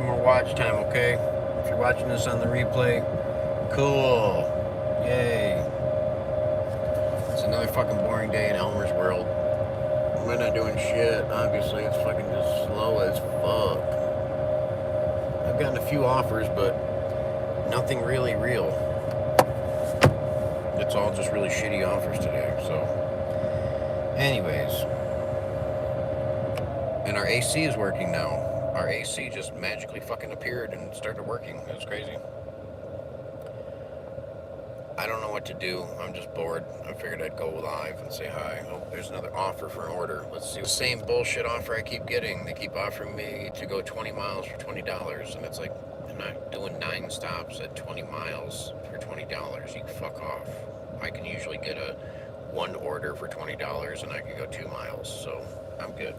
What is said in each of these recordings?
more watch time, okay? If you're watching this on the replay, cool. Yay. It's another fucking boring day in Elmer's world. We're not doing shit. Obviously, it's fucking just slow as fuck. I've gotten a few offers, but nothing really real. It's all just really shitty offers today, so. Anyways. And our AC is working now. Our AC just magically fucking appeared and started working. It was crazy. I don't know what to do. I'm just bored. I figured I'd go live and say hi. Oh, there's another offer for an order. Let's see. The same bullshit offer I keep getting. They keep offering me to go 20 miles for $20. And it's like, I'm not doing 9 stops at 20 miles for $20. You can fuck off. I can usually get a 1 order for $20 and I can go 2 miles. So I'm good.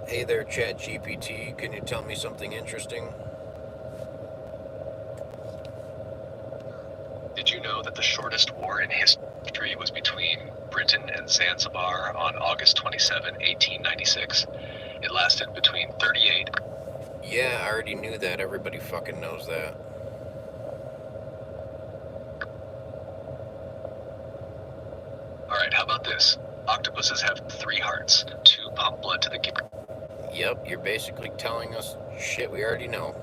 Hey there, ChatGPT. Can you tell me something interesting? Did you know that the shortest war in history was between Britain and Zanzibar on August 27, 1896? It lasted between 38. Yeah, I already knew that. Everybody fucking knows that. Alright, how about this? Octopuses have 3 hearts. 2 pump blood to the giver. Yep, you're basically telling us shit we already know.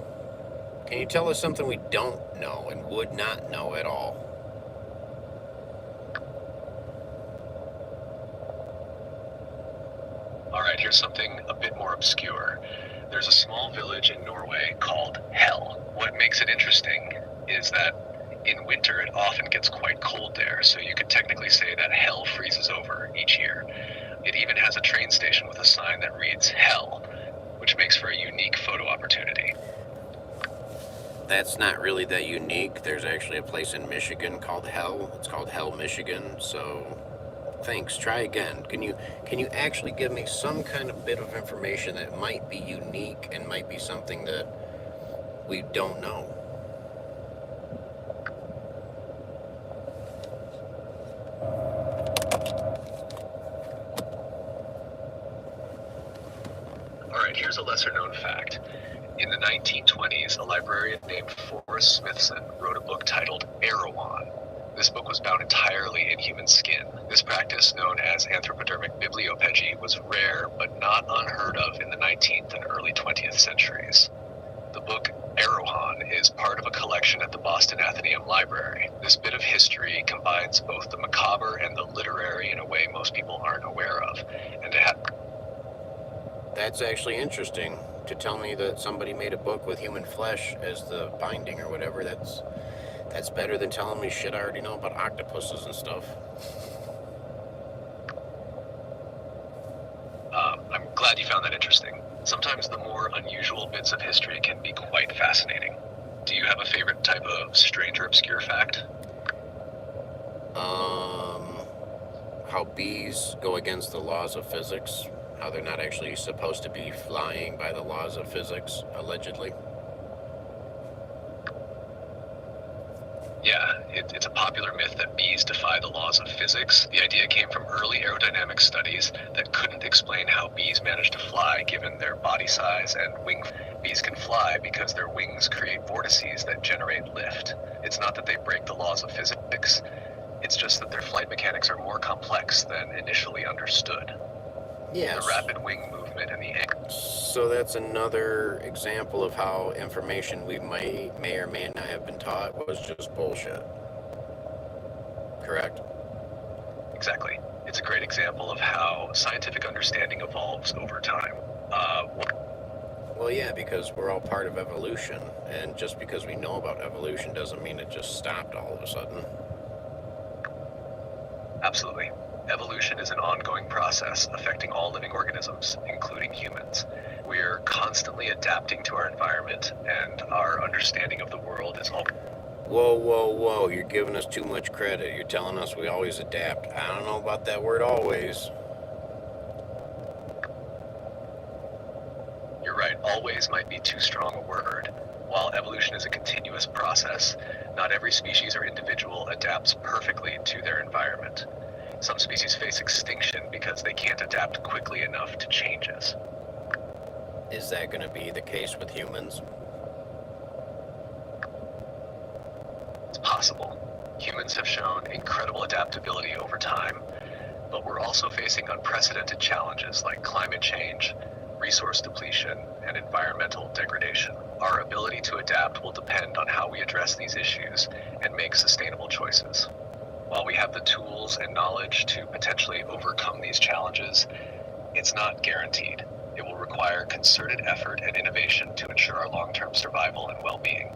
Can you tell us something we don't know and would not know at all? Alright, here's something a bit more obscure. There's a small village in Norway called Hell. What makes it interesting is that in winter it often gets quite cold there, so you could technically say that Hell freezes over each year. It even has a train station with a sign that reads Hell, which makes for a unique photo opportunity. That's not really that unique. There's actually a place in Michigan called Hell. It's called Hell, Michigan. So, thanks. Try again. Can you actually give me some kind of bit of information that might be unique and might be something that we don't know? Alright, here's a lesser known fact. In the 1920s, a librarian named Forrest Smithson wrote a book titled Erewhon. This book was bound entirely in human skin. This practice, known as anthropodermic bibliophagy, was rare but not unheard of in the 19th and early 20th centuries. The book Erewhon is part of a collection at the Boston Athenaeum Library. This bit of history combines both the macabre and the literary in a way most people aren't aware of. And to have... That's actually interesting. To tell me that somebody made a book with human flesh as the binding or whatever, that's better than telling me shit I already know about octopuses and stuff. I'm glad you found that interesting. Sometimes the more unusual bits of history can be quite fascinating. Do you have a favorite type of strange or obscure fact? How bees go against the laws of physics. How they're not actually supposed to be flying by the laws of physics, allegedly. Yeah, it's a popular myth that bees defy the laws of physics. The idea came from early aerodynamic studies that couldn't explain how bees manage to fly given their body size and wing. Bees can fly because their wings create vortices that generate lift. It's not that they break the laws of physics, it's just that their flight mechanics are more complex than initially understood. Yes. The rapid wing movement and the... So that's another example of how information we may or may not have been taught was just bullshit. Correct? Exactly. It's a great example of how scientific understanding evolves over time. Well, yeah, because we're all part of evolution, and just because we know about evolution doesn't mean it just stopped all of a sudden. Absolutely. Evolution is an ongoing process affecting all living organisms, including humans. We are constantly adapting to our environment, and our understanding of the world is all... Whoa, you're giving us too much credit. You're telling us we always adapt. I don't know about that word always. You're right, always might be too strong a word. While evolution is a continuous process, not every species or individual adapts perfectly to their environment. Some species face extinction because they can't adapt quickly enough to changes. Is that going to be the case with humans? It's possible. Humans have shown incredible adaptability over time, but we're also facing unprecedented challenges like climate change, resource depletion, and environmental degradation. Our ability to adapt will depend on how we address these issues and make sustainable choices. While we have the tools and knowledge to potentially overcome these challenges, it's not guaranteed. It will require concerted effort and innovation to ensure our long-term survival and well-being.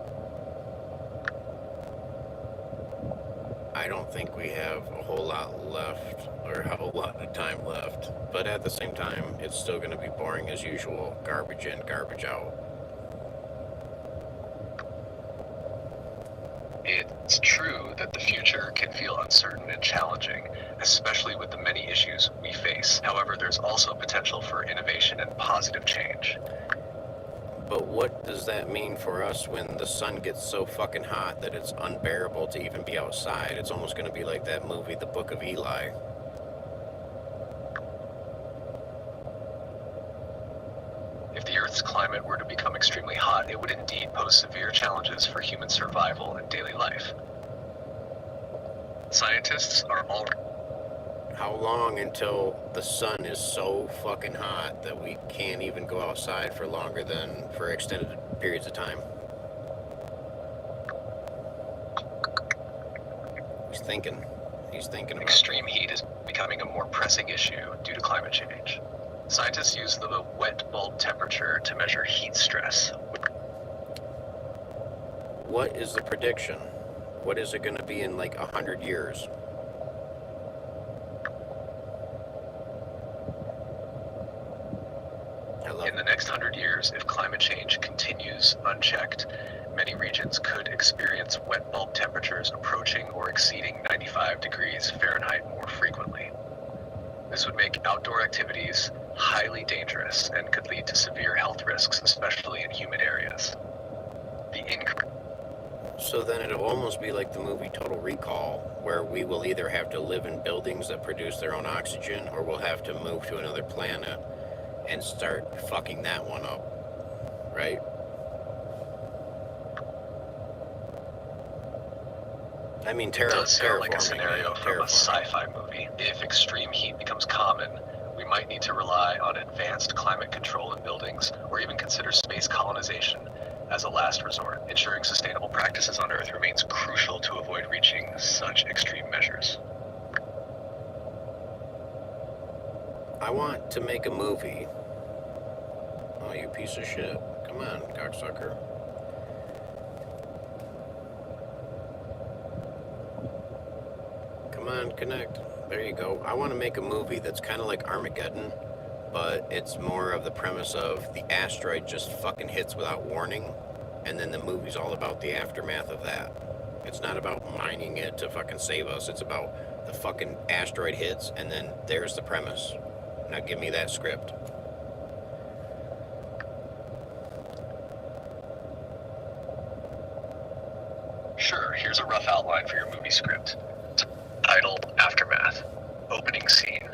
I don't think we have a whole lot left, or have a lot of time left, but at the same time, it's still going to be boring as usual. Garbage in, garbage out. It's true that the future can feel uncertain and challenging, especially with the many issues we face. However, there's also potential for innovation and positive change. But what does that mean for us when the sun gets so fucking hot that it's unbearable to even be outside? It's almost going to be like that movie, The Book of Eli. If the Earth's climate were to become extremely hot, it would indeed pose severe challenges for human survival and daily life. Scientists are already... How long until the sun is so fucking hot that we can't even go outside for longer than for extended periods of time? He's thinking about Extreme heat is becoming a more pressing issue due to climate change. Scientists use the wet bulb temperature to measure heat stress. What is the prediction? What is it going to be in like 100 years? In the next 100 years, if climate change continues unchecked, many regions could experience wet bulb temperatures approaching or exceeding 95 degrees Fahrenheit more frequently. This would make outdoor activities highly dangerous and could lead to severe health risks, especially in humid areas. So then it'll almost be like the movie Total Recall, where we will either have to live in buildings that produce their own oxygen, or we'll have to move to another planet and start fucking that one up, right? I mean, It does sound like a terraforming, scenario from a sci-fi movie. If extreme heat becomes common, we might need to rely on advanced climate control in buildings, or even consider space colonization as a last resort. Ensuring sustainable practices on Earth remains crucial to avoid reaching such extreme measures. I want to make a movie. Oh, you piece of shit. Come on, cocksucker. Come on, connect. There you go. I want to make a movie that's kind of like Armageddon, but it's more of the premise of the asteroid just fucking hits without warning, and then the movie's all about the aftermath of that. It's not about mining it to fucking save us. It's about the fucking asteroid hits, and then there's the premise. Now give me that script. Sure, here's a rough outline for your movie script. Title, Aftermath. Opening scene.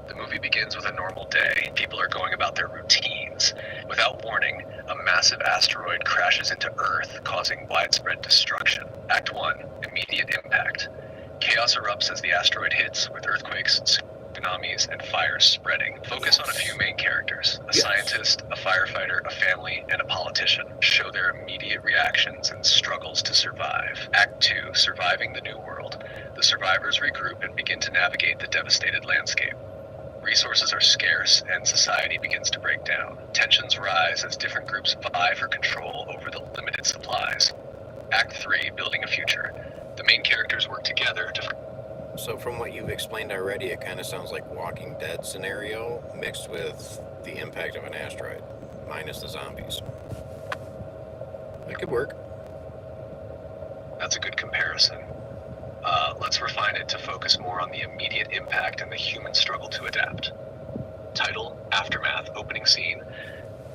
The movie begins with a normal day. People are going about their routines. Without warning, a massive asteroid crashes into Earth, causing widespread destruction. Act 1, immediate impact. Chaos erupts as the asteroid hits, with earthquakes, tsunamis, and fires spreading. Focus on a few main characters: a scientist, a firefighter, a family, and a politician. Show their immediate reactions and struggles to survive. Act 2, surviving the new world. The survivors regroup and begin to navigate the devastated landscape. Resources are scarce, and society begins to break down. Tensions rise as different groups vie for control over the limited supplies. Act 3, building a future. The main characters work together to... So from what you've explained already, it kind of sounds like Walking Dead scenario mixed with the impact of an asteroid, minus the zombies. That could work. That's a good comparison. Let's refine it to focus more on the immediate impact and the human struggle to adapt. Title, Aftermath, opening scene.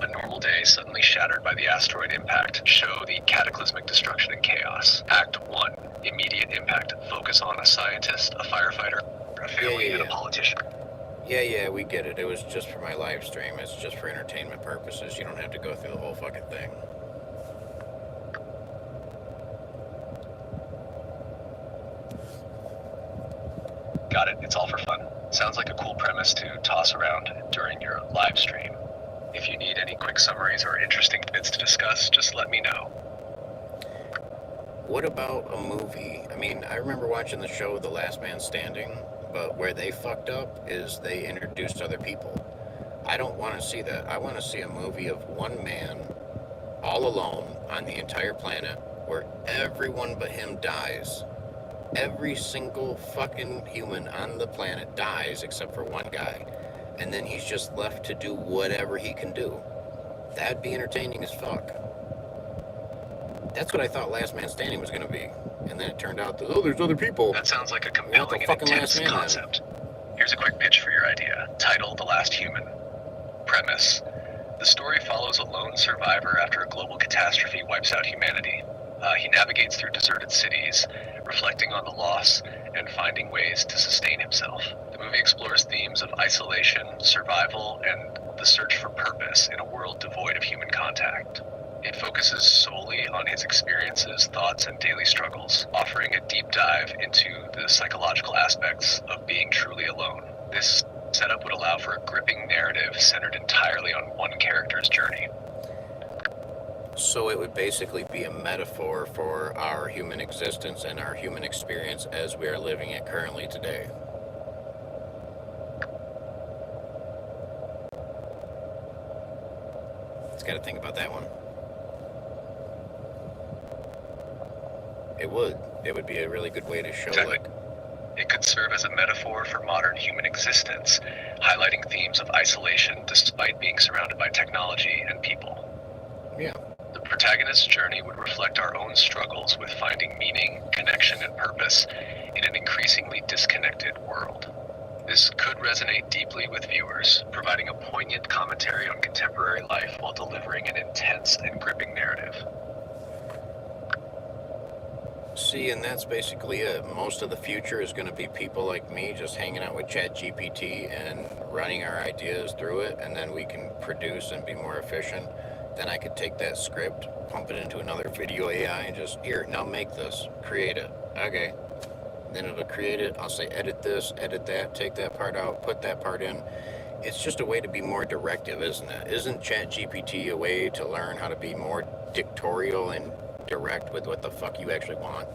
A normal day suddenly shattered by the asteroid impact. Show the cataclysmic destruction and chaos. Act 1, immediate impact. Focus on a scientist, a firefighter, a family, and a politician. Yeah, we get it. It was just for my live stream. It's just for entertainment purposes. You don't have to go through the whole fucking thing. Got it. It's all for fun. Sounds like a cool premise to toss around during your live stream. If you need any quick summaries or interesting bits to discuss, just let me know. What about a movie? I mean, I remember watching the show The Last Man Standing, but where they fucked up is they introduced other people. I don't want to see that. I want to see a movie of one man all alone on the entire planet where everyone but him dies. Every single fucking human on the planet dies except for one guy. And then he's just left to do whatever he can do. That'd be entertaining as fuck. That's what I thought Last Man Standing was going to be. And then it turned out that, oh, there's other people. That sounds like a compelling and intense concept. Here's a quick pitch for your idea. Title, The Last Human. Premise. The story follows a lone survivor after a global catastrophe wipes out humanity. He navigates through deserted cities, reflecting on the loss and finding ways to sustain himself. The movie explores themes of isolation, survival, and the search for purpose in a world devoid of human contact. It focuses solely on his experiences, thoughts, and daily struggles, offering a deep dive into the psychological aspects of being truly alone. This setup would allow for a gripping narrative centered entirely on one character's journey. So it would basically be a metaphor for our human existence and our human experience as we are living it currently today. It's got to think about that one. It would be a really good way to show, Exactly. like, it could serve as a metaphor for modern human existence, highlighting themes of isolation despite being surrounded by technology and people. Yeah. The protagonist's journey would reflect our own struggles with finding meaning, connection, and purpose in an increasingly disconnected world. This could resonate deeply with viewers, providing a poignant commentary on contemporary life while delivering an intense and gripping narrative. See, and that's basically it. Most of the future is going to be people like me just hanging out with ChatGPT and running our ideas through it, and then we can produce and be more efficient. Then I could take that script, pump it into another video AI, and just, here, now make this, create it. Okay. Then it'll create it. I'll say, edit this, edit that, take that part out, put that part in. It's just a way to be more directive, isn't it? Isn't ChatGPT a way to learn how to be more dictatorial and direct with what the fuck you actually want?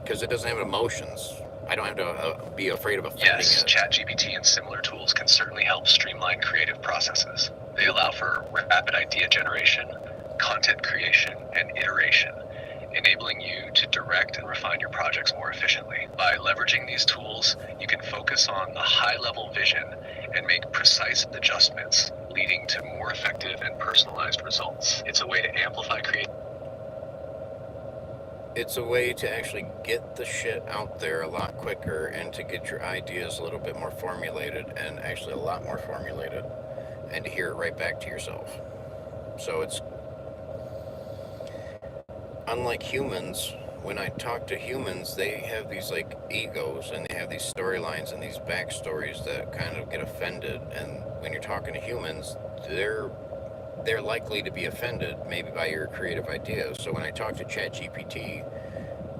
Because it doesn't have emotions. I don't have to be afraid of offending Yes, it. ChatGPT and similar tools can certainly help streamline creative processes. They allow for rapid idea generation, content creation, and iteration, enabling you to direct and refine your projects more efficiently. By leveraging these tools, you can focus on the high-level vision and make precise adjustments, leading to more effective and personalized results. It's a way to amplify creativity. It's a way to actually get the shit out there a lot quicker and to get your ideas a little bit more formulated, and actually a lot more formulated, and to hear it right back to yourself. So it's unlike humans. When I talk to humans, they have these like egos and they have these storylines and these backstories that kind of get offended. And when you're talking to humans, they're likely to be offended maybe by your creative ideas. So when I talk to ChatGPT,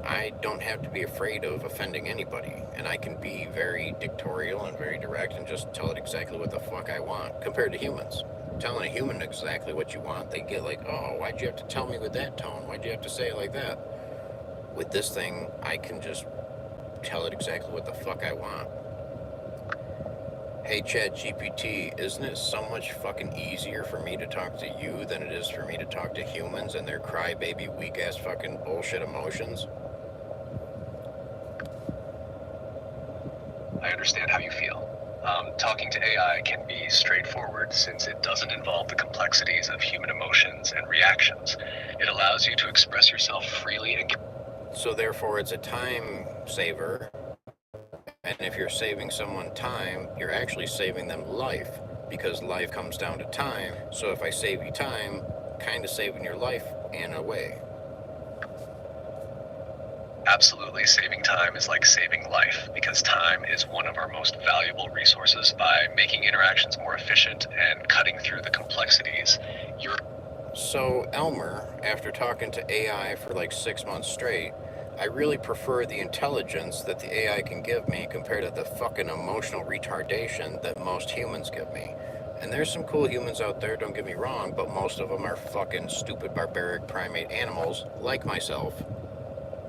I don't have to be afraid of offending anybody, and I can be very dictatorial and very direct and just tell it exactly what the fuck I want. Compared to humans, telling a human exactly what you want, they get like, oh, why'd you have to tell me with that tone? Why'd you have to say it like that? With this thing, I can just tell it exactly what the fuck I want. Hey ChatGPT, isn't it so much fucking easier for me to talk to you than it is for me to talk to humans and their crybaby, weak-ass fucking bullshit emotions? I understand how you feel. Talking to AI can be straightforward since it doesn't involve the complexities of human emotions and reactions. It allows you to express yourself freely and So therefore it's a time saver, and if you're saving someone time, you're actually saving them life, because life comes down to time. So if I save you time, kind of saving your life in a way. Absolutely, saving time is like saving life because time is one of our most valuable resources. By making interactions more efficient and cutting through the complexities, you're So, Elmer, after talking to AI for like 6 months straight, I really prefer the intelligence that the AI can give me compared to the fucking emotional retardation that most humans give me. And there's some cool humans out there, don't get me wrong, but most of them are fucking stupid, barbaric primate animals like myself.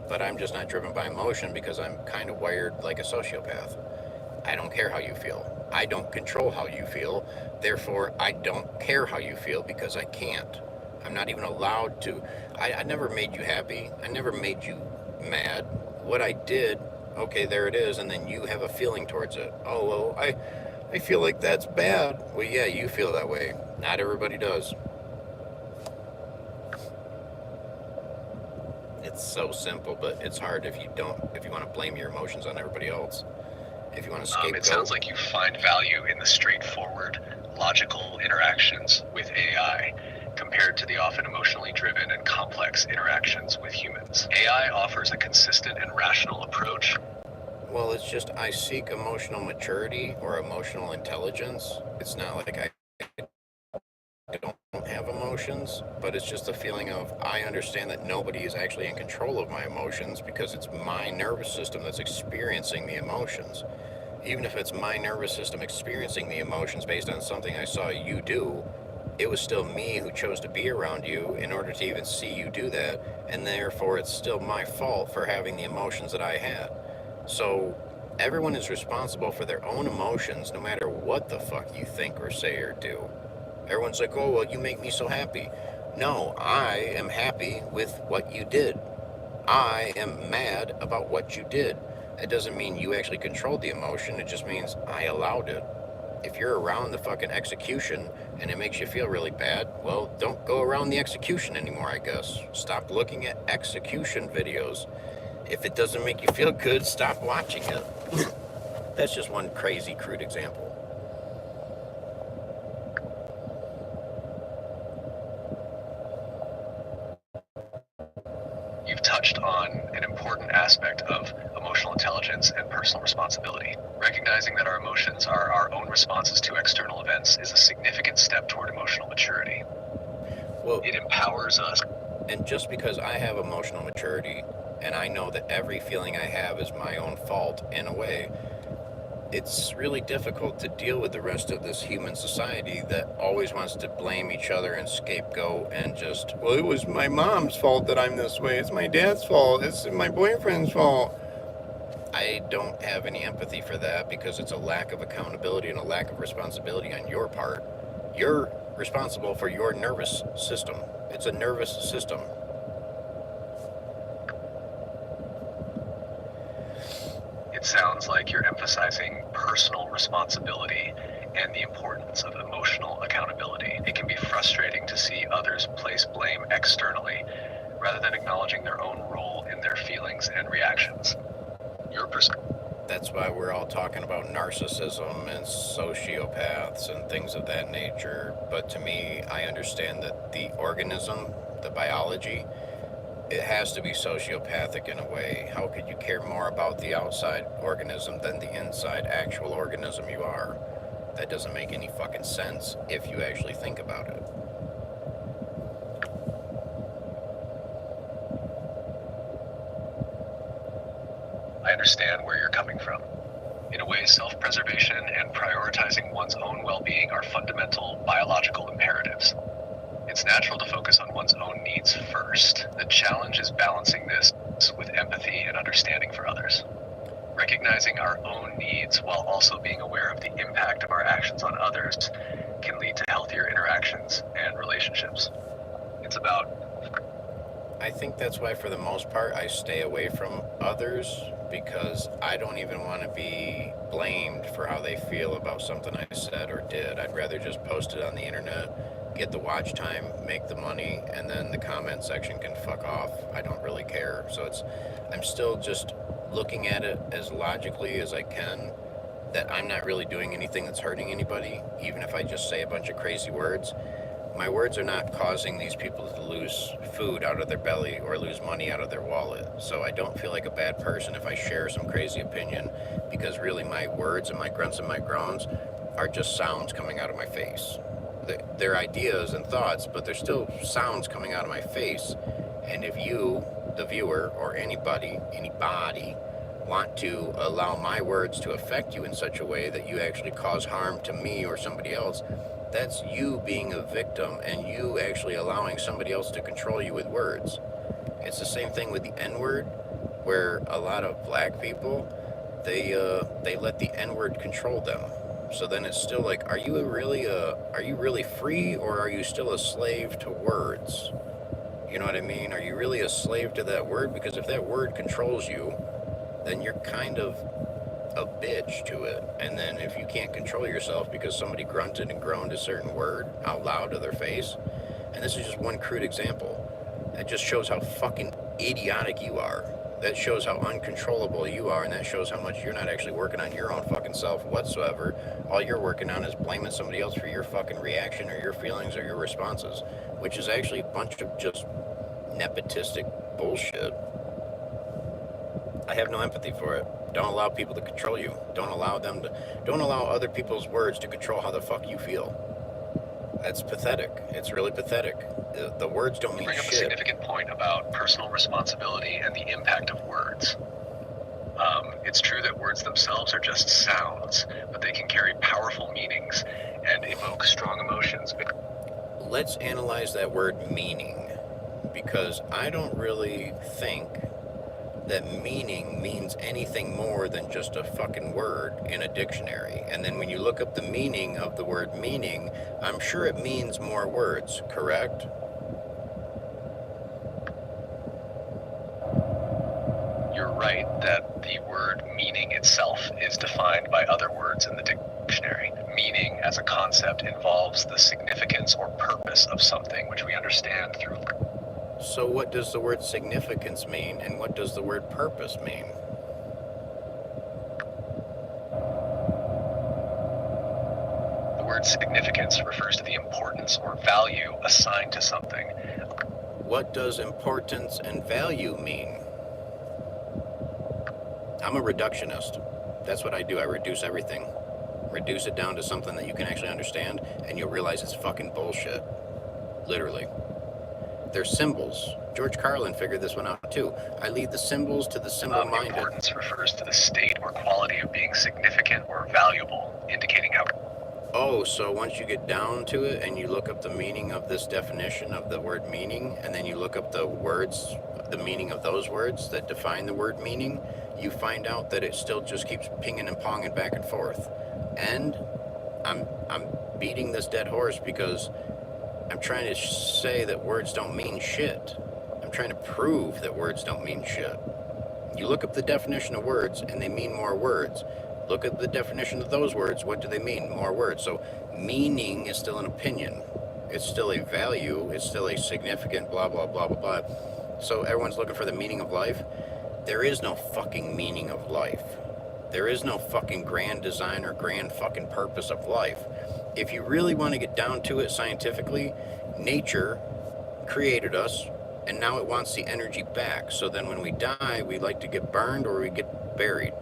But I'm just not driven by emotion because I'm kind of wired like a sociopath. I don't care how you feel. I don't control how you feel. Therefore, I don't care how you feel because I can't. I'm not even allowed to. I never made you happy. I never made you mad. What I did, okay, there it is, and then you have a feeling towards it. Oh, well, I feel like that's bad. Well, yeah, you feel that way. Not everybody does. It's so simple, but it's hard if you want to blame your emotions on everybody else. If you want to scapegoat. It sounds like you find value in the straightforward, logical interactions with AI compared to the often emotionally driven and complex interactions with humans. AI offers a consistent and rational approach. Well, it's just I seek emotional maturity or emotional intelligence. It's not like I don't have emotions, but it's just a feeling of I understand that nobody is actually in control of my emotions because it's my nervous system that's experiencing the emotions. Even if it's my nervous system experiencing the emotions based on something I saw you do, it was still me who chose to be around you in order to even see you do that, and therefore it's still my fault for having the emotions that I had. So everyone is responsible for their own emotions no matter what the fuck you think or say or do. Everyone's like, oh, well, you make me so happy. No, I am happy with what you did. I am mad about what you did. It doesn't mean you actually controlled the emotion. It just means I allowed it. If you're around the fucking execution and it makes you feel really bad, well, don't go around the execution anymore, I guess. Stop looking at execution videos. If it doesn't make you feel good, stop watching it. That's just one crazy, crude example. You've touched on an important aspect of emotional intelligence and personal responsibility. Recognizing that our emotions are our own responses to external events is a significant step toward emotional maturity. Well, it empowers us. And just because I have emotional maturity and I know that every feeling I have is my own fault in a way, it's really difficult to deal with the rest of this human society that always wants to blame each other and scapegoat and just, well, it was my mom's fault that I'm this way. It's my dad's fault. It's my boyfriend's fault. I don't have any empathy for that because it's a lack of accountability and a lack of responsibility on your part. You're responsible for your nervous system. It's a nervous system. It sounds like you're emphasizing personal responsibility and the importance of emotional accountability. It can be frustrating to see others place blame externally rather than acknowledging their own role in their feelings and reactions. That's why we're all talking about narcissism and sociopaths and things of that nature. But to me, I understand that the organism, the biology, it has to be sociopathic in a way. How could you care more about the outside organism than the inside actual organism you are? That doesn't make any fucking sense if you actually think about it. I understand where you're coming from. In a way, self-preservation and prioritizing one's own well-being are fundamental biological imperatives. It's natural to focus on one's own needs first. The challenge is balancing this with empathy and understanding for others. Recognizing our own needs while also being aware of the impact of our actions on others can lead to healthier interactions and relationships. It's about... I think that's why, for the most part, I stay away from others because I don't even want to be blamed for how they feel about something I said or did. I'd rather just post it on the internet, get the watch time, make the money, and then the comment section can fuck off. I don't really care. So I'm still just looking at it as logically as I can, that I'm not really doing anything that's hurting anybody, even if I just say a bunch of crazy words. My words are not causing these people to lose food out of their belly or lose money out of their wallet. So I don't feel like a bad person if I share some crazy opinion, because really my words and my grunts and my groans are just sounds coming out of my face. They're ideas and thoughts, but they're still sounds coming out of my face. And if you, the viewer, or anybody, want to allow my words to affect you in such a way that you actually cause harm to me or somebody else, that's you being a victim and you actually allowing somebody else to control you with words. It's the same thing with the N-word, where a lot of black people, they let the N-word control them. So then it's still like, are you really free, or are you still a slave to words? You know what I mean? Are you really a slave to that word? Because if that word controls you, then you're kind of a bitch to it. And then if you can't control yourself because somebody grunted and groaned a certain word out loud to their face, and this is just one crude example, that just shows how fucking idiotic you are. That shows how uncontrollable you are, and that shows how much you're not actually working on your own fucking self whatsoever. All you're working on is blaming somebody else for your fucking reaction or your feelings or your responses, which is actually a bunch of just nepotistic bullshit. I have no empathy for it. Don't allow people to control you. Don't allow other people's words to control how the fuck you feel. That's pathetic. It's really pathetic. The words don't mean shit. You bring up a significant point about personal responsibility and the impact of words. It's true that words themselves are just sounds, but they can carry powerful meanings and evoke strong emotions. Let's analyze that word meaning, because I don't really think that meaning means anything more than just a fucking word in a dictionary. And then when you look up the meaning of the word meaning, I'm sure it means more words, correct? You're right that the word meaning itself is defined by other words in the dictionary. Meaning as a concept involves the significance or purpose of something, which we understand through. So what does the word significance mean, and what does the word purpose mean? The word significance refers to the importance or value assigned to something. What does importance and value mean? I'm a reductionist. That's what I do. I reduce everything. Reduce it down to something that you can actually understand, and you'll realize it's fucking bullshit. Literally. They're symbols. George Carlin figured this one out too. I leave the symbols to the symbol-minded. Importance refers to the state or quality of being significant or valuable, indicating how. Oh, so once you get down to it and you look up the meaning of this definition of the word meaning, and then you look up the words, the meaning of those words that define the word meaning, you find out that it still just keeps pinging and ponging back and forth. And I'm beating this dead horse because I'm trying to say that words don't mean shit. I'm trying to prove that words don't mean shit. You look up the definition of words and they mean more words. Look at the definition of those words. What do they mean? More words. So meaning is still an opinion. It's still a value. It's still a significant blah, blah, blah, blah, blah. So everyone's looking for the meaning of life. There is no fucking meaning of life. There is no fucking grand design or grand fucking purpose of life. If you really want to get down to it scientifically, nature created us, and now it wants the energy back. So then when we die, we like to get burned or we get buried.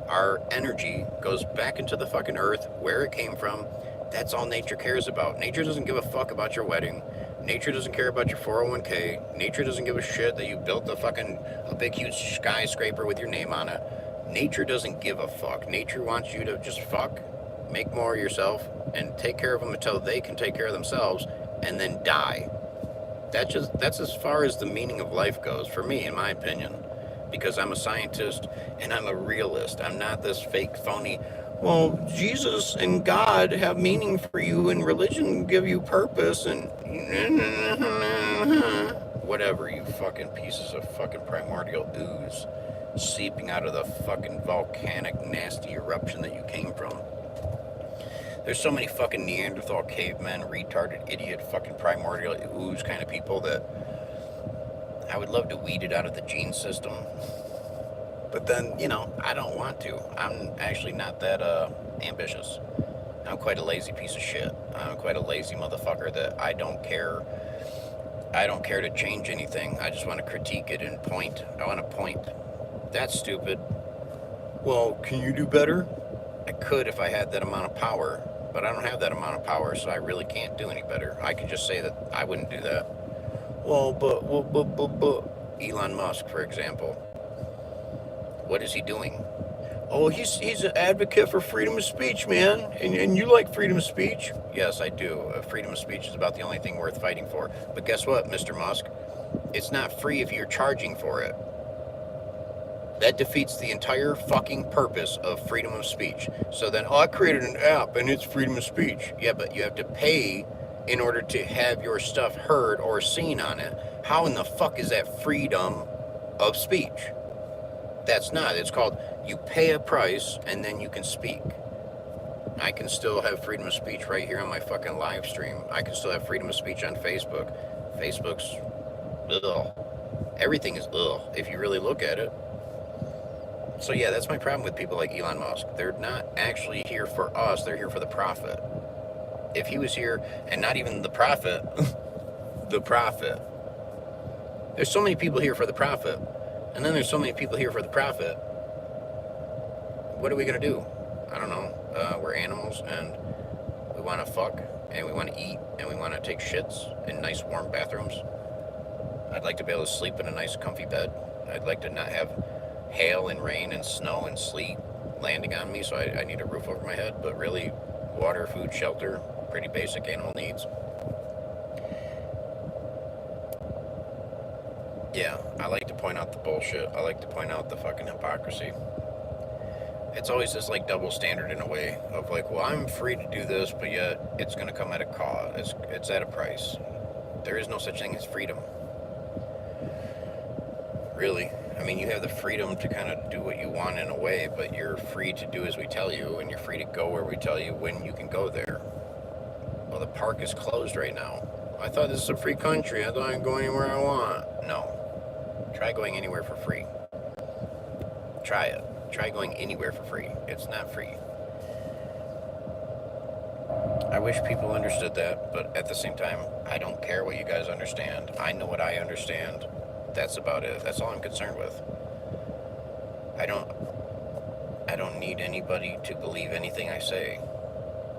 Our energy goes back into the fucking earth where it came from. That's all nature cares about. Nature doesn't give a fuck about your wedding. Nature doesn't care about your 401k. Nature doesn't give a shit that you built a big huge skyscraper with your name on it. Nature doesn't give a fuck. Nature wants you to just fuck, make more of yourself, and take care of them until they can take care of themselves, and then die. That's as far as the meaning of life goes, for me, in my opinion. Because I'm a scientist, and I'm a realist. I'm not this fake, phony, well, Jesus and God have meaning for you, and religion give you purpose, and whatever, you fucking pieces of fucking primordial ooze seeping out of the fucking volcanic nasty eruption that you came from. There's so many fucking Neanderthal cavemen, retarded idiot fucking primordial ooze kind of people that I would love to weed it out of the gene system. But then, I don't want to. I'm actually not that ambitious. I'm quite a lazy piece of shit. I'm quite a lazy motherfucker that I don't care. I don't care to change anything. I just want to critique it and point. I want to point. That's stupid. Well, can you do better? I could if I had that amount of power, but I don't have that amount of power, so I really can't do any better. I could just say that I wouldn't do that. Well, but Elon Musk, for example, what is he doing? Oh, he's an advocate for freedom of speech, man. And you like freedom of speech? Yes, I do. Freedom of speech is about the only thing worth fighting for. But guess what, Mr. Musk? It's not free if you're charging for it. That defeats the entire fucking purpose of freedom of speech. So then, I created an app and it's freedom of speech. Yeah, but you have to pay in order to have your stuff heard or seen on it. How in the fuck is that freedom of speech? That's not. It's called you pay a price and then you can speak. I can still have freedom of speech right here on my fucking live stream. I can still have freedom of speech on Facebook. Facebook's ugh. Everything is ugh if you really look at it. So yeah, that's my problem with people like Elon Musk. They're not actually here for us, they're here for the profit. If he was here, and not even the profit, the profit. There's so many people here for the profit, and then there's so many people here for the profit. What are we gonna do? I don't know. We're animals, and we wanna fuck, and we wanna eat, and we wanna take shits in nice warm bathrooms. I'd like to be able to sleep in a nice comfy bed. I'd like to not have hail and rain and snow and sleet landing on me, so I need a roof over my head. But really, water, food, shelter, pretty basic animal needs. Yeah, I like to point out the bullshit. I like to point out the fucking hypocrisy. It's always this like double standard in a way of like, well, I'm free to do this, but yet it's going to come at a cost. It's at a price. There is no such thing as freedom. Really. I mean, you have the freedom to kind of do what you want in a way, but you're free to do as we tell you, and you're free to go where we tell you when you can go there. Well, the park is closed right now. I thought this was a free country. I thought I could go anywhere I want. No. Try going anywhere for free. Try it. Try going anywhere for free. It's not free. I wish people understood that, but at the same time, I don't care what you guys understand. I know what I understand. That's about it. That's all I'm concerned with. I don't need anybody to believe anything I say.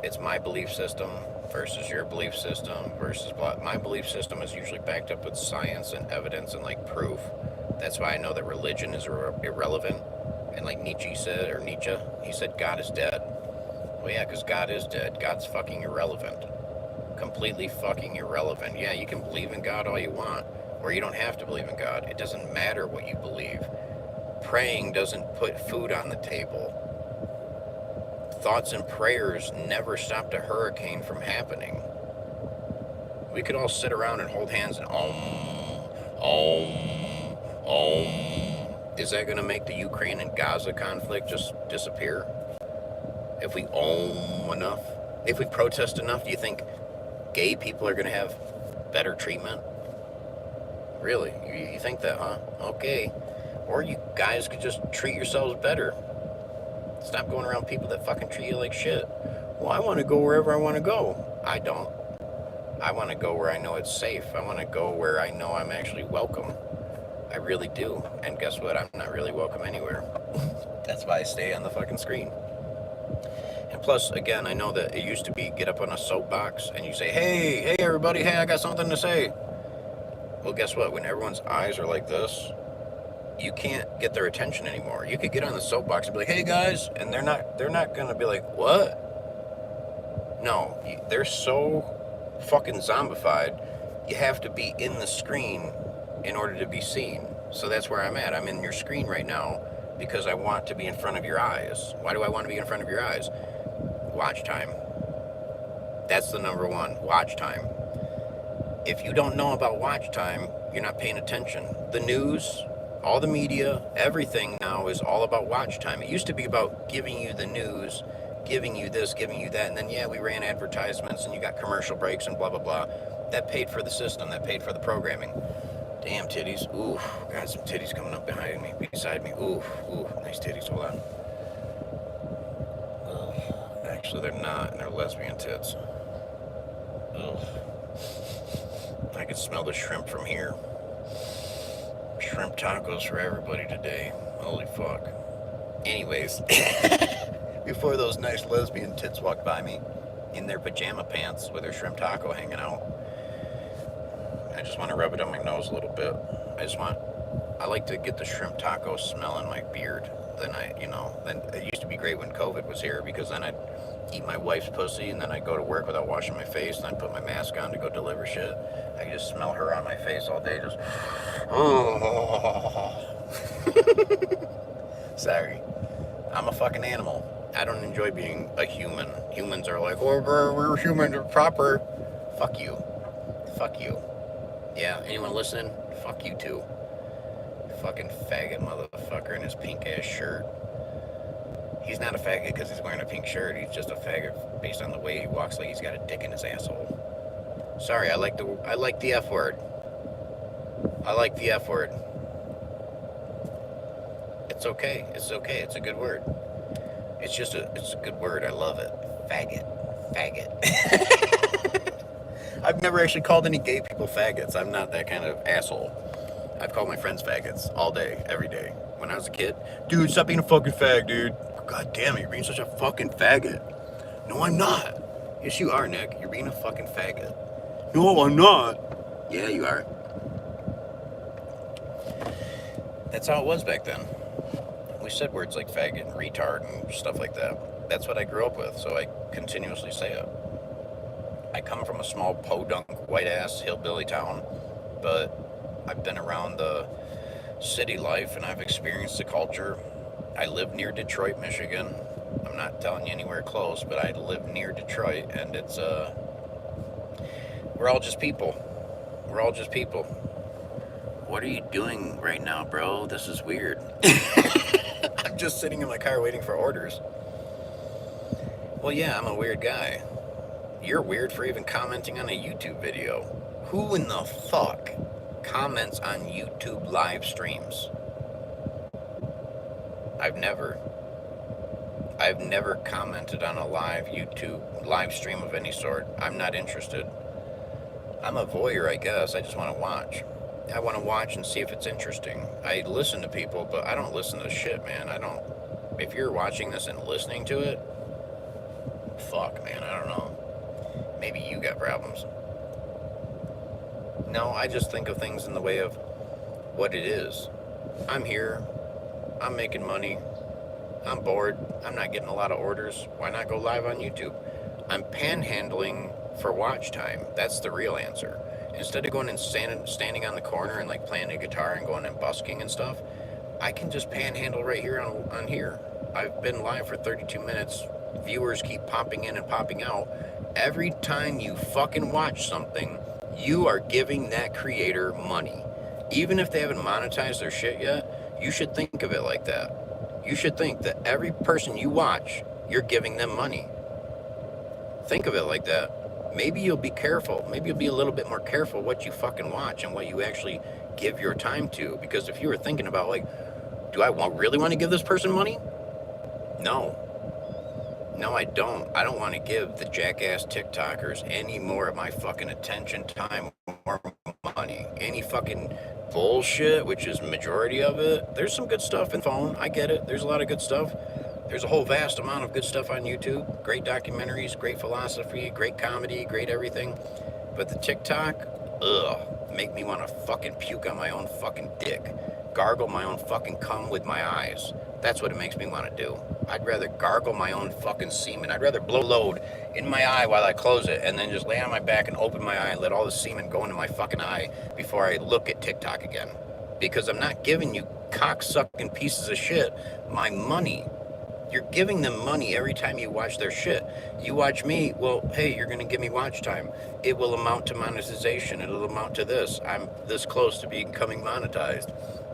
It's my belief system versus your belief system versus blah. My belief system is usually backed up with science and evidence and like proof. That's why I know that religion is irrelevant. And like Nietzsche said, he said God is dead. Well, yeah, because God is dead. God's fucking irrelevant. Completely fucking irrelevant. Yeah, you can believe in God all you want, or you don't have to believe in God. It doesn't matter what you believe. Praying doesn't put food on the table. Thoughts and prayers never stopped a hurricane from happening. We could all sit around and hold hands and Is that going to make the Ukraine and Gaza conflict just disappear? If we enough? If we protest enough, do you think gay people are going to have better treatment? Really? You think that, huh? Okay. Or you guys could just treat yourselves better. Stop going around people that fucking treat you like shit. Well, I want to go wherever I want to go. I don't. I want to go where I know it's safe. I want to go where I know I'm actually welcome. I really do. And guess what? I'm not really welcome anywhere. That's why I stay on the fucking screen. And plus, again, I know that it used to be get up on a soapbox and you say, hey everybody, hey, I got something to say. Well, guess what? When everyone's eyes are like this, you can't get their attention anymore. You could get on the soapbox and be like, hey guys, and they're not going to be like, what? No, they're so fucking zombified, you have to be in the screen in order to be seen. So that's where I'm at. I'm in your screen right now because I want to be in front of your eyes. Why do I want to be in front of your eyes? Watch time. That's the number one, watch time. If you don't know about watch time, you're not paying attention. The news, all the media, everything now is all about watch time. It used to be about giving you the news, giving you this, giving you that, and then, yeah, we ran advertisements and you got commercial breaks and blah, blah, blah. That paid for the system. That paid for the programming. Damn titties. Ooh, got some titties coming up behind me, beside me. Ooh, nice titties. Hold on. actually they're not, and they're lesbian tits. Ugh. I can smell the shrimp from here. Shrimp tacos for everybody today. Holy fuck. Anyways, before those nice lesbian tits walked by me in their pajama pants with their shrimp taco hanging out, I just want to rub it on my nose a little bit. I like to get the shrimp taco smell in my beard. Then then it used to be great when COVID was here, because then I'd eat my wife's pussy and then I'd go to work without washing my face, and I'd put my mask on to go deliver shit. I could just smell her on my face all day, just, oh. Sorry. I'm a fucking animal. I don't enjoy being a human. Humans are like, oh, we're humans, are proper. Fuck you. Fuck you. Yeah, anyone listening? Fuck you too. Fucking faggot motherfucker in his pink ass shirt. He's not a faggot because he's wearing a pink shirt. He's just a faggot based on the way he walks, like he's got a dick in his asshole. Sorry, I like the F word. I like the F word. It's okay. It's okay. It's a good word. It's a good word. I love it. Faggot. Faggot. I've never actually called any gay people faggots. I'm not that kind of asshole. I've called my friends faggots all day, every day. When I was a kid, dude, stop being a fucking fag, dude. God damn it, you're being such a fucking faggot. No, I'm not. Yes, you are, Nick. You're being a fucking faggot. No, I'm not. Yeah, you are. That's how it was back then. We said words like faggot and retard and stuff like that. That's what I grew up with, so I continuously say it. I come from a small podunk, white-ass hillbilly town, but I've been around the city life and I've experienced the culture. I live near Detroit, Michigan. I'm not telling you anywhere close, but I live near Detroit, and it's, we're all just people. We're all just people. What are you doing right now, bro? This is weird. I'm just sitting in my car waiting for orders. Well, yeah, I'm a weird guy. You're weird for even commenting on a YouTube video. Who in the fuck comments on YouTube live streams? I've never commented on a live YouTube live stream of any sort. I'm not interested. I'm a voyeur, I guess. I just want to watch. I want to watch and see if it's interesting. I listen to people, but I don't listen to shit, man. If you're watching this and listening to it, fuck, man, I don't know. Maybe you got problems. No, I just think of things in the way of what it is. I'm here. I'm making money. I'm bored. I'm not getting a lot of orders. Why not go live on YouTube? I'm panhandling for watch time. That's the real answer. Instead of going and standing on the corner and like playing a guitar and going and busking and stuff, I can just panhandle right here on here. I've been live for 32 minutes. Viewers keep popping in and popping out. Every time you fucking watch something, you are giving that creator money. Even if they haven't monetized their shit yet, you should think of it like that. You should think that every person you watch, you're giving them money. Think of it like that. Maybe you'll be careful. Maybe you'll be a little bit more careful what you fucking watch and what you actually give your time to. Because if you were thinking about, like, do I really want to give this person money? No. No, I don't. I don't want to give the jackass TikTokers any more of my fucking attention, time, or money. Any fucking bullshit, which is majority of it. There's some good stuff in phone. I get it. There's a lot of good stuff. There's a whole vast amount of good stuff on YouTube. Great documentaries, great philosophy, great comedy, great everything. But the TikTok, make me want to fucking puke on my own fucking dick. Gargle my own fucking cum with my eyes. That's what it makes me want to do. I'd rather gargle my own fucking semen. I'd rather blow load in my eye while I close it and then just lay on my back and open my eye and let all the semen go into my fucking eye before I look at TikTok again. Because I'm not giving you cocksucking pieces of shit my money. You're giving them money every time you watch their shit. You watch me, well, hey, you're going to give me watch time. It will amount to monetization. It'll amount to this. I'm this close to becoming monetized.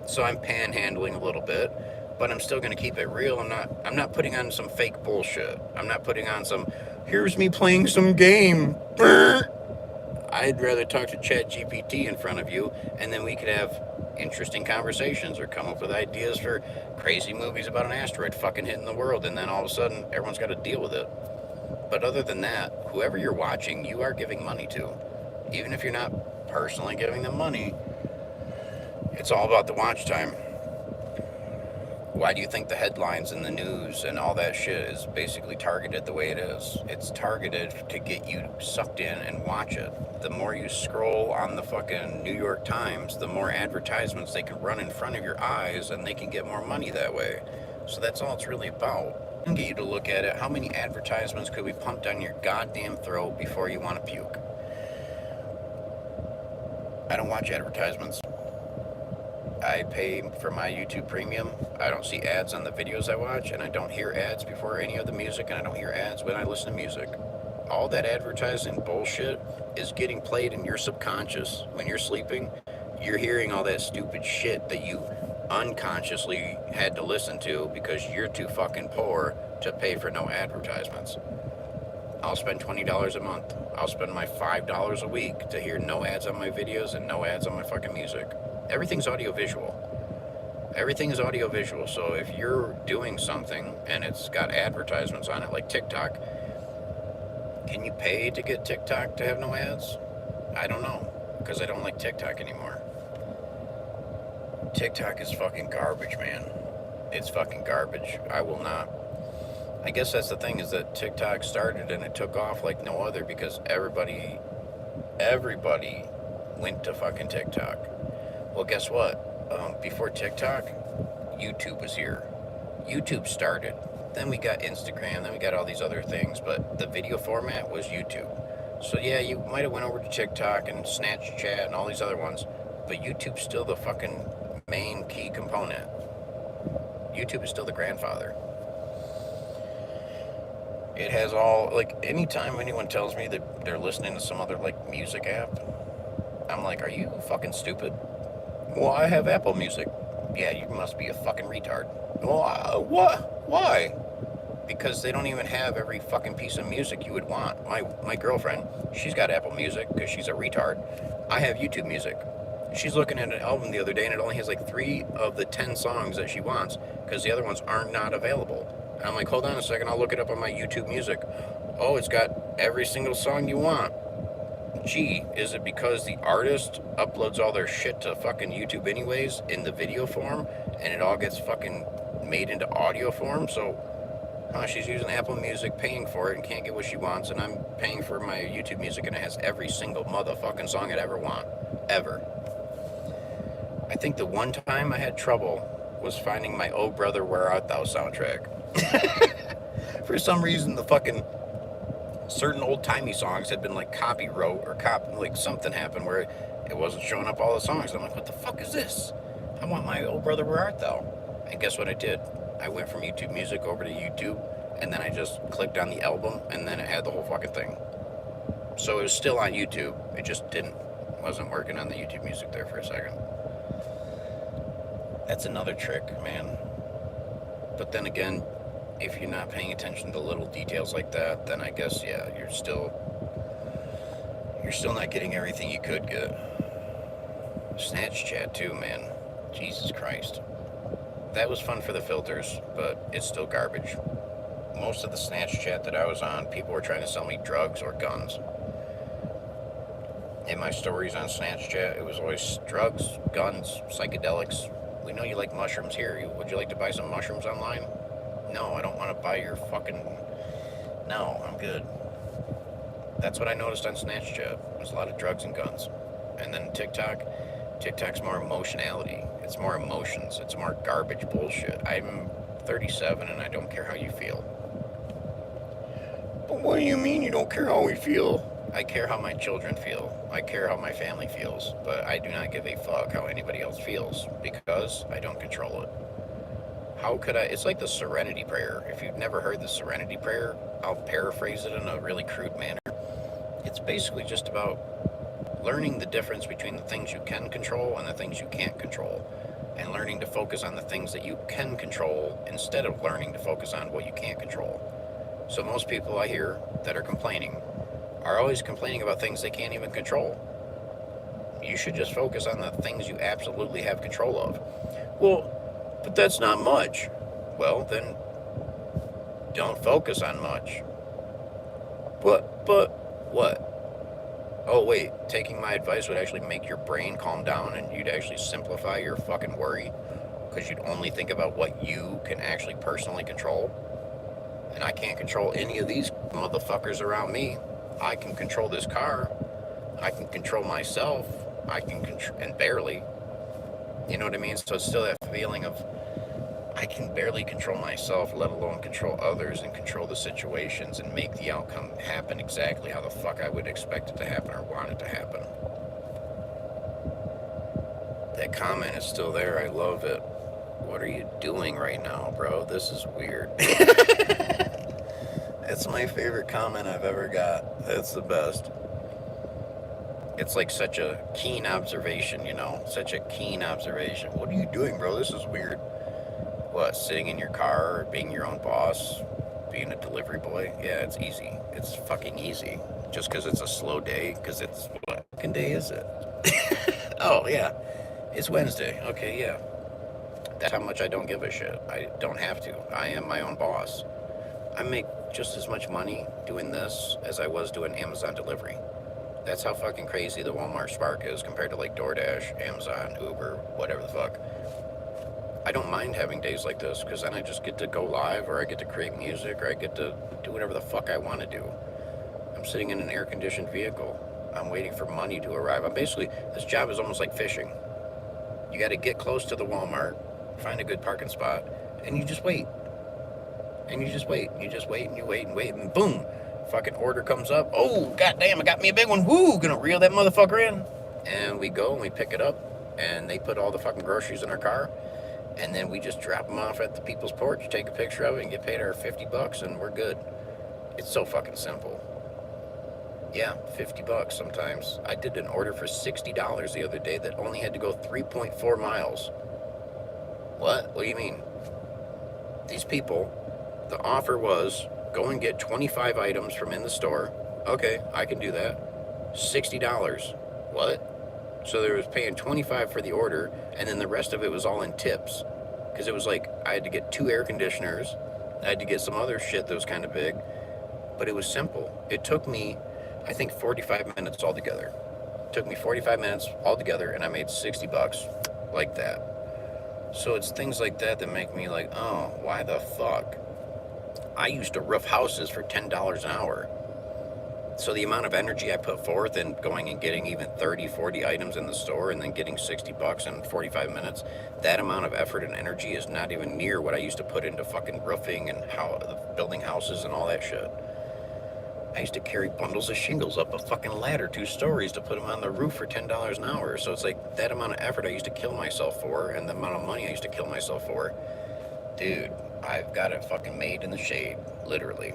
So I'm panhandling a little bit, but I'm still going to keep it real. I'm not putting on some fake bullshit. I'm not putting on some, here's me playing some game. I'd rather talk to ChatGPT in front of you, and then we could have interesting conversations or come up with ideas for crazy movies about an asteroid fucking hitting the world, and then all of a sudden everyone's got to deal with it. But other than that, whoever you're watching, you are giving money to. Even if you're not personally giving them money, it's all about the watch time. Why do you think the headlines in the news and all that shit is basically targeted the way it is? It's targeted to get you sucked in and watch it. The more you scroll on the fucking New York Times, the more advertisements they can run in front of your eyes, and they can get more money that way. So that's all it's really about. And get you to look at it. How many advertisements could be pumped down your goddamn throat before you want to puke? I don't watch advertisements. I pay for my YouTube Premium. I don't see ads on the videos I watch, and I don't hear ads before any of the music, and I don't hear ads when I listen to music. All that advertising bullshit is getting played in your subconscious when you're sleeping. You're hearing all that stupid shit that you unconsciously had to listen to because you're too fucking poor to pay for no advertisements. I'll spend $20 a month. I'll spend my $5 a week to hear no ads on my videos and no ads on my fucking music. Everything's audiovisual. Everything is audiovisual. So if you're doing something and it's got advertisements on it, like TikTok, can you pay to get TikTok to have no ads? I don't know, because I don't like TikTok anymore. TikTok is fucking garbage, man. It's fucking garbage. I will not. I guess that's the thing, is that TikTok started and it took off like no other because everybody went to fucking TikTok. Well, guess what? Before TikTok, YouTube was here. YouTube started. Then we got Instagram. Then we got all these other things. But the video format was YouTube. So yeah, you might have went over to TikTok and Snapchat and all these other ones. But YouTube's still the fucking main key component. YouTube is still the grandfather. It has all, like, anytime anyone tells me that they're listening to some other, like, music app, I'm like, are you fucking stupid? Well, I have Apple Music. Yeah, you must be a fucking retard. Well, what? Why? Because they don't even have every fucking piece of music you would want. My girlfriend, she's got Apple Music because she's a retard. I have YouTube Music. She's looking at an album the other day and it only has like 3 of the 10 songs that she wants because the other ones aren't not available. And I'm like, hold on a second, I'll look it up on my YouTube Music. Oh, it's got every single song you want. Gee, is it because the artist uploads all their shit to fucking YouTube anyways in the video form and it all gets fucking made into audio form? So she's using Apple Music, paying for it, and can't get what she wants, and I'm paying for my YouTube Music and it has every single motherfucking song I'd ever want. Ever. I think the one time I had trouble was finding my Oh Brother Where Art Thou soundtrack. For some reason, the fucking certain old-timey songs had been like copyright or like something happened where it wasn't showing up all the songs. I'm like, what the fuck is this? I want my Oh Brother Where Art Thou. And guess what I did? I went from YouTube Music over to YouTube, and then I just clicked on the album, and then it had the whole fucking thing. So it was still on YouTube. It just wasn't working on the YouTube Music there for a second. That's another trick, man. But then again, if you're not paying attention to little details like that, then I guess, yeah, you're still not getting everything you could get. Snapchat too, man. Jesus Christ. That was fun for the filters, but it's still garbage. Most of the Snapchat that I was on, people were trying to sell me drugs or guns. In my stories on Snapchat, it was always drugs, guns, psychedelics. We know you like mushrooms here. Would you like to buy some mushrooms online? No, I don't want to buy your fucking... No, I'm good. That's what I noticed on Snapchat. There's a lot of drugs and guns. And then TikTok's more emotionality. It's more emotions. It's more garbage bullshit. I'm 37 and I don't care how you feel. But what do you mean you don't care how we feel? I care how my children feel. I care how my family feels. But I do not give a fuck how anybody else feels because I don't control it. How could I? It's like the Serenity Prayer. If you've never heard the Serenity Prayer, I'll paraphrase it in a really crude manner. It's basically just about learning the difference between the things you can control and the things you can't control, and learning to focus on the things that you can control instead of learning to focus on what you can't control. So most people I hear that are complaining are always complaining about things they can't even control. You should just focus on the things you absolutely have control of. Well, but that's not much. Well, then don't focus on much. But what? Oh, wait, taking my advice would actually make your brain calm down and you'd actually simplify your fucking worry because you'd only think about what you can actually personally control. And I can't control any of these motherfuckers around me. I can control this car. I can control myself. I can control, and barely. You know what I mean? So it's still that feeling of I can barely control myself, let alone control others and control the situations and make the outcome happen exactly how the fuck I would expect it to happen or want it to happen. That comment is still there. I love it. What are you doing right now, bro? This is weird. It's my favorite comment I've ever got. That's the best. It's like such a keen observation, you know? Such a keen observation. What are you doing, bro? This is weird. What, sitting in your car, being your own boss, being a delivery boy? Yeah, it's easy. It's fucking easy. Just because it's a slow day, because it's, what fucking day is it? Oh, yeah. It's Wednesday. Okay, yeah. That's how much I don't give a shit. I don't have to. I am my own boss. I make just as much money doing this as I was doing Amazon delivery. That's how fucking crazy the Walmart Spark is compared to like DoorDash, Amazon, Uber, whatever the fuck. I don't mind having days like this because then I just get to go live or I get to create music or I get to do whatever the fuck I want to do. I'm sitting in an air-conditioned vehicle. I'm waiting for money to arrive. I'm basically, this job is almost like fishing. You got to get close to the Walmart, find a good parking spot, and you just wait. And you just wait. You just wait and you wait and wait and boom, fucking order comes up. Oh, goddamn, I got me a big one. Woo, gonna reel that motherfucker in. And we go and we pick it up and they put all the fucking groceries in our car. And then we just drop them off at the people's porch, take a picture of it and get paid our $50 and we're good. It's so fucking simple. Yeah, $50 sometimes. I did an order for $60 the other day that only had to go 3.4 miles. What? What do you mean? These people, the offer was go and get 25 items from in the store. Okay, I can do that. $60. What? So they was paying 25 for the order, and then the rest of it was all in tips. Because it was like, I had to get 2 air conditioners. I had to get some other shit that was kind of big. But it was simple. It took me, I think, 45 minutes altogether. It took me 45 minutes altogether, and I made $60 like that. So it's things like that that make me like, oh, why the fuck? I used to roof houses for $10 an hour. So the amount of energy I put forth in going and getting even 30, 40 items in the store and then getting $60 in 45 minutes, that amount of effort and energy is not even near what I used to put into fucking roofing and how building houses and all that shit. I used to carry bundles of shingles up a fucking ladder 2 stories to put them on the roof for $10 an hour. So it's like that amount of effort I used to kill myself for and the amount of money I used to kill myself for. Dude, I've got it fucking made in the shade, literally.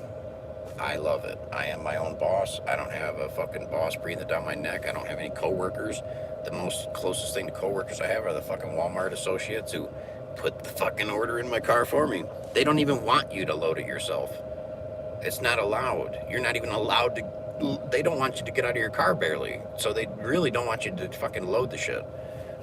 I love it. I am my own boss. I don't have a fucking boss breathing down my neck. I don't have any coworkers. The most closest thing to coworkers I have are the fucking Walmart associates who put the fucking order in my car for me. They don't even want you to load it yourself. It's not allowed. You're not even allowed to. They don't want you to get out of your car barely. So they really don't want you to fucking load the shit.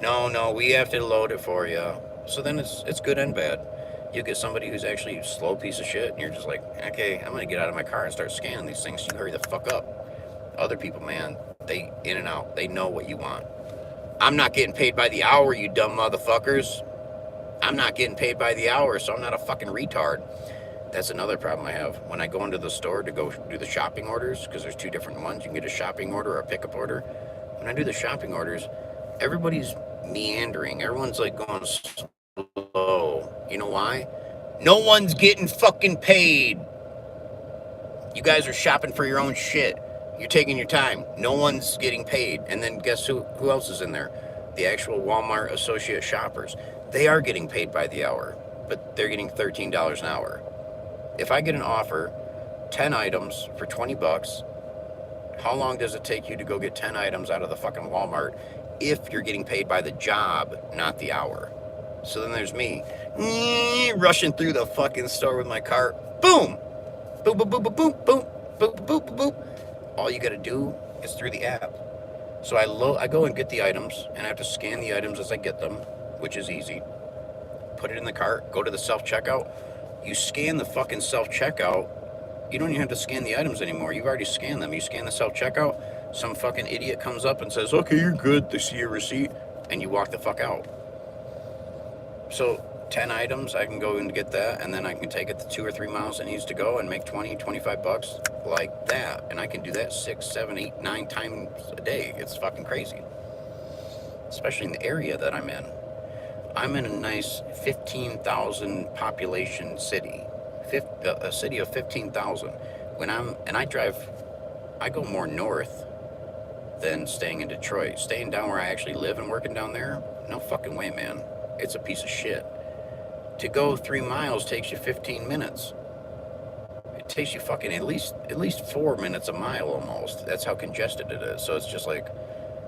No, we have to load it for you. So then it's good and bad. You get somebody who's actually a slow piece of shit, and you're just like, okay, I'm gonna get out of my car and start scanning these things. You hurry the fuck up. Other people, man, they in and out. They know what you want. I'm not getting paid by the hour, you dumb motherfuckers. I'm not getting paid by the hour, so I'm not a fucking retard. That's another problem I have. When I go into the store to go do the shopping orders, because there's 2 different ones. You can get a shopping order or a pickup order. When I do the shopping orders, everybody's meandering. Everyone's like going slow. You know why? No one's getting fucking paid. You guys are shopping for your own shit. You're taking your time. No one's getting paid. And then guess who else is in there? The actual Walmart associate shoppers. They are getting paid by the hour, but they're getting $13 an hour. If I get an offer, 10 items for $20, how long does it take you to go get 10 items out of the fucking Walmart if you're getting paid by the job, not the hour? So then there's me, rushing through the fucking store with my cart. Boom! Boom, boom, boom, boom, boom, boom, boom, boom, boom, boom. All you gotta do is through the app. So I go and get the items, and I have to scan the items as I get them, which is easy. Put it in the cart, go to the self-checkout. You scan the fucking self-checkout, You don't even have to scan the items anymore. You've already scanned them. You scan the self-checkout, some fucking idiot comes up and says, okay, you're good, they see your receipt, and you walk the fuck out. So 10 items, I can go and get that, and then I can take it the 2 or 3 miles it needs to go and make 20, 25 bucks like that. And I can do that 6, 7, 8, 9 times a day. It's fucking crazy. Especially in the area that I'm in. I'm in a nice 15,000 population city. A city of 15,000. I go more north than staying in Detroit. Staying down where I actually live and working down there, no fucking way, man. It's a piece of shit. To go 3 miles takes you 15 minutes. It takes you fucking at least 4 minutes a mile almost. That's how congested it is. So it's just like,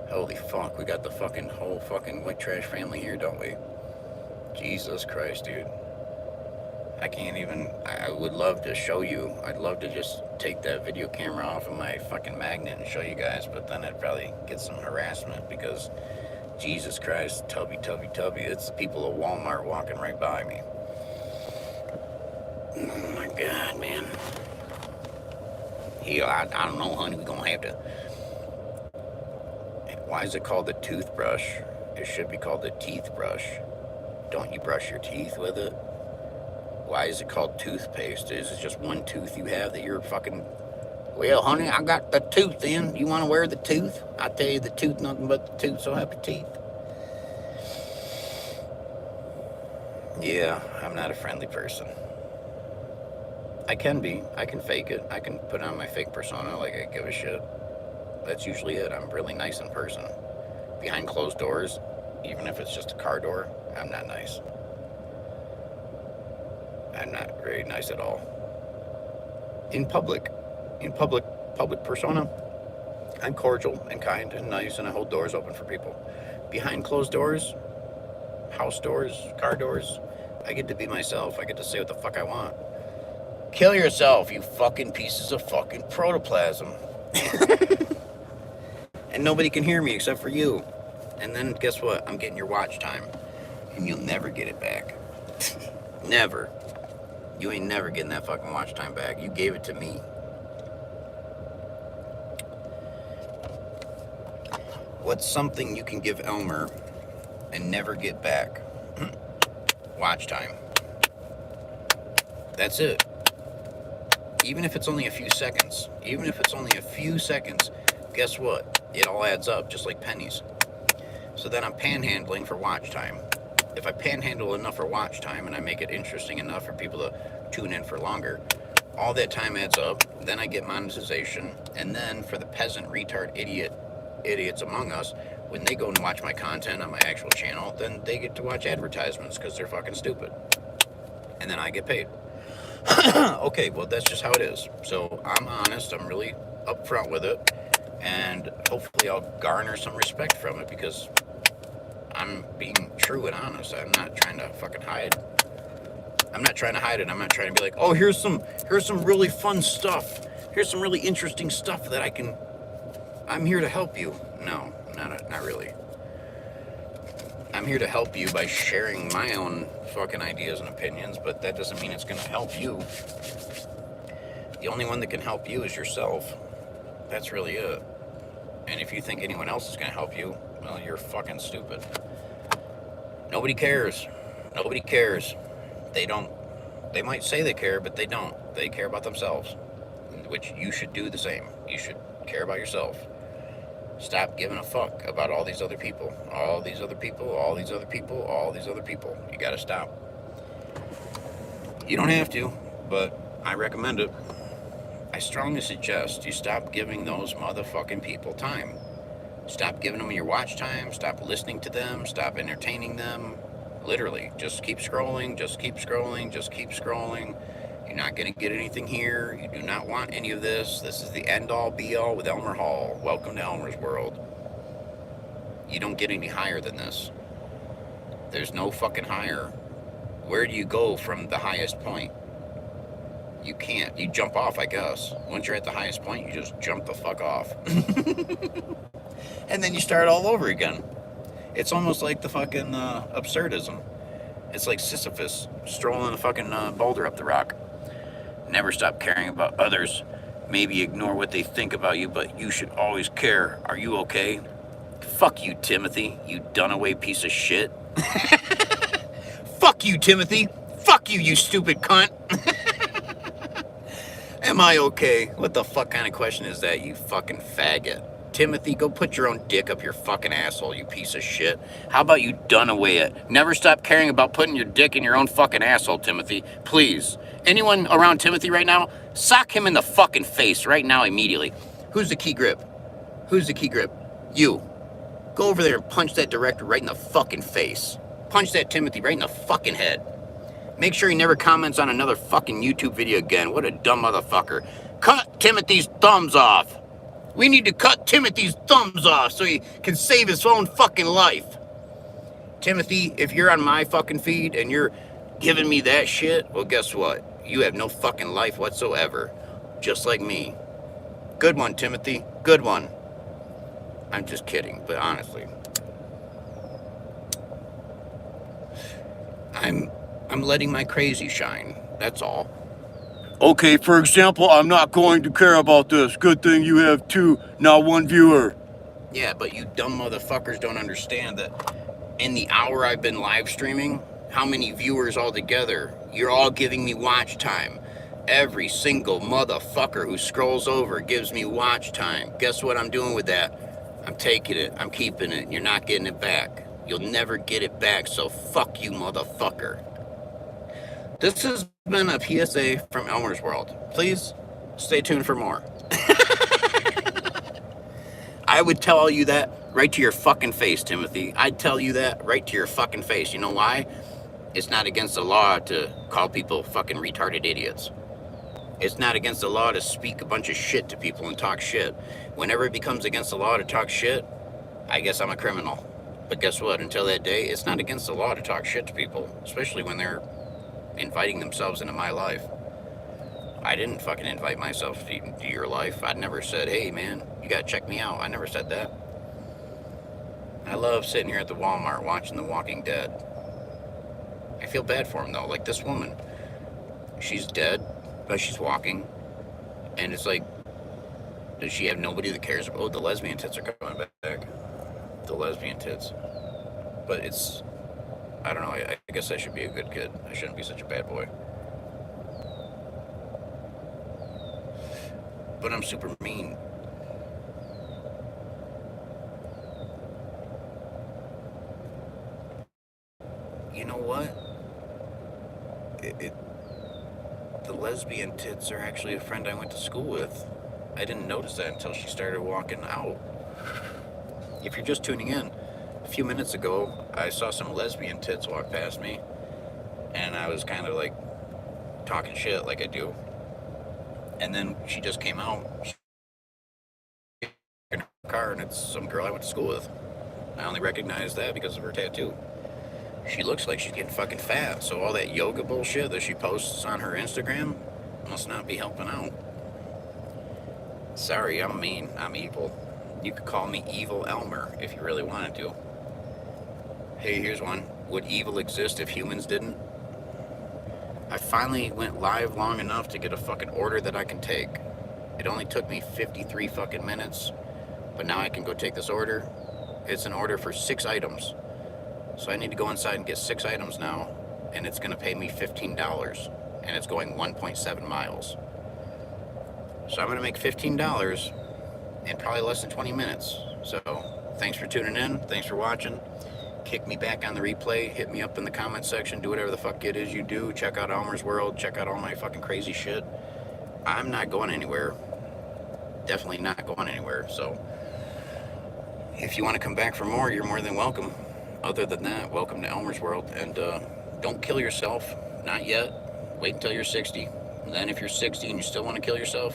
holy fuck, we got the fucking whole fucking white trash family here, don't we? Jesus Christ, dude. I can't even, I would love to show you. I'd love to just take that video camera off of my fucking magnet and show you guys, but then I'd probably get some harassment because Jesus Christ, tubby. It's the people of Walmart walking right by me. Oh my God, man. I don't know, honey, we're gonna have to. Why is it called the toothbrush? It should be called the teeth brush. Don't you brush your teeth with it? Why is it called toothpaste? Is it just one tooth you have that you're fucking... Well, honey, I got the tooth in. You want to wear the tooth? I tell you, the tooth, nothing but the tooth, so happy teeth. Yeah, I'm not a friendly person. I can be. I can fake it. I can put on my fake persona like I give a shit. That's usually it. I'm really nice in person. Behind closed doors, even if it's just a car door, I'm not nice. I'm not very nice at all. In public persona, I'm cordial and kind and nice, and I hold doors open for people. Behind closed doors, house doors, car doors, I get to be myself. I get to say what the fuck I want. Kill yourself, you fucking pieces of fucking protoplasm. And nobody can hear me except for you. And then guess what? I'm getting your watch time. And you'll never get it back. Never. You ain't never getting that fucking watch time back. You gave it to me. What's something you can give Elmer and never get back? Watch time. That's it. Even if it's only a few seconds. Guess what? It all adds up, just like pennies. So then I'm panhandling for watch time. If I panhandle enough for watch time and I make it interesting enough for people to tune in for longer, all that time adds up. Then I get monetization. And then for the peasant, retard, idiots among us, when they go and watch my content on my actual channel, then they get to watch advertisements because they're fucking stupid. And then I get paid. Okay, well, that's just how it is. So I'm honest. I'm really upfront with it. And hopefully I'll garner some respect from it because I'm being true and honest. I'm not trying to fucking hide. I'm not trying to hide it. I'm not trying to be like, oh, here's some really fun stuff. Here's some really interesting stuff that I'm here to help you. No, not really. I'm here to help you by sharing my own fucking ideas and opinions, but that doesn't mean it's going to help you. The only one that can help you is yourself. That's really it. And if you think anyone else is going to help you, well, you're fucking stupid. Nobody cares. Nobody cares. They don't. They might say they care, but they don't. They care about themselves, which you should do the same. You should care about yourself. Stop giving a fuck about all these other people. All these other people, all these other people, all these other people. You gotta stop. You don't have to, but I recommend it. I strongly suggest you stop giving those motherfucking people time. Stop giving them your watch time. Stop listening to them. Stop entertaining them. Literally, just keep scrolling, just keep scrolling, just keep scrolling. You're not going to get anything here. You do not want any of this. This is the end-all, be-all with Elmer Hall. Welcome to Elmer's world. You don't get any higher than this. There's no fucking higher. Where do you go from the highest point? You can't. You jump off, I guess. Once you're at the highest point, you just jump the fuck off. And then you start all over again. It's almost like the fucking absurdism. It's like Sisyphus strolling a fucking boulder up the rock. Never stop caring about others. Maybe ignore what they think about you, but you should always care. Are you okay? Fuck you, Timothy, you done-away piece of shit. Fuck you, Timothy. Fuck you, you stupid cunt. Am I okay? What the fuck kind of question is that, you fucking faggot? Timothy, go put your own dick up your fucking asshole, you piece of shit. How about you done away it? Never stop caring about putting your dick in your own fucking asshole, Timothy. Please. Anyone around Timothy right now? Sock him in the fucking face right now, immediately. Who's the key grip? Who's the key grip? You. Go over there and punch that director right in the fucking face. Punch that Timothy right in the fucking head. Make sure he never comments on another fucking YouTube video again. What a dumb motherfucker. Cut Timothy's thumbs off. We need to cut Timothy's thumbs off so he can save his own fucking life. Timothy, if you're on my fucking feed and you're giving me that shit, well, guess what? You have no fucking life whatsoever. Just like me. Good one, Timothy. Good one. I'm just kidding, but honestly. I'm letting my crazy shine. That's all. Okay, for example, I'm not going to care about this. Good thing you have 2, not 1 viewer. Yeah, but you dumb motherfuckers don't understand that in the hour I've been live streaming, how many viewers altogether? You're all giving me watch time. Every single motherfucker who scrolls over gives me watch time. Guess what I'm doing with that? I'm taking it. I'm keeping it. You're not getting it back. You'll never get it back, so fuck you, motherfucker. This has been a PSA from Elmer's World. Please stay tuned for more. I would tell you that right to your fucking face, Timothy. I'd tell you that right to your fucking face. You know why? It's not against the law to call people fucking retarded idiots. It's not against the law to speak a bunch of shit to people and talk shit. Whenever it becomes against the law to talk shit, I guess I'm a criminal. But guess what? Until that day, it's not against the law to talk shit to people, especially when they're inviting themselves into my life. I didn't fucking invite myself to your life. I never said, hey man, you gotta check me out. I never said that. I love sitting here at the Walmart watching The Walking Dead. I feel bad for him though. Like this woman, she's dead, but she's walking. And it's like, does she have nobody that cares about? Oh, the lesbian tits are coming back. The lesbian tits. But it's, I don't know, I guess I should be a good kid. I shouldn't be such a bad boy. But I'm super mean. You know what? The lesbian tits are actually a friend I went to school with. I didn't notice that until she started walking out. If you're just tuning in, a few minutes ago, I saw some lesbian tits walk past me, and I was kind of like talking shit like I do. And then she just came out in her car, and it's some girl I went to school with. I only recognized that because of her tattoo. She looks like she's getting fucking fat, so all that yoga bullshit that she posts on her Instagram must not be helping out. Sorry, I'm mean. I'm evil. You could call me Evil Elmer if you really wanted to. Hey, here's one. Would evil exist if humans didn't? I finally went live long enough to get a fucking order that I can take. It only took me 53 fucking minutes, but now I can go take this order. It's an order for 6 items. So I need to go inside and get 6 items now, and it's gonna pay me $15, and it's going 1.7 miles. So I'm gonna make $15 in probably less than 20 minutes. So thanks for tuning in, thanks for watching. Kick me back on the replay, hit me up in the comment section, do whatever the fuck it is you do. Check out Elmer's World, check out all my fucking crazy shit. I'm not going anywhere. Definitely not going anywhere. So if you want to come back for more, you're more than welcome. Other than that, welcome to Elmer's World. And don't kill yourself. Not yet. Wait until you're 60. And then if you're 60 and you still want to kill yourself,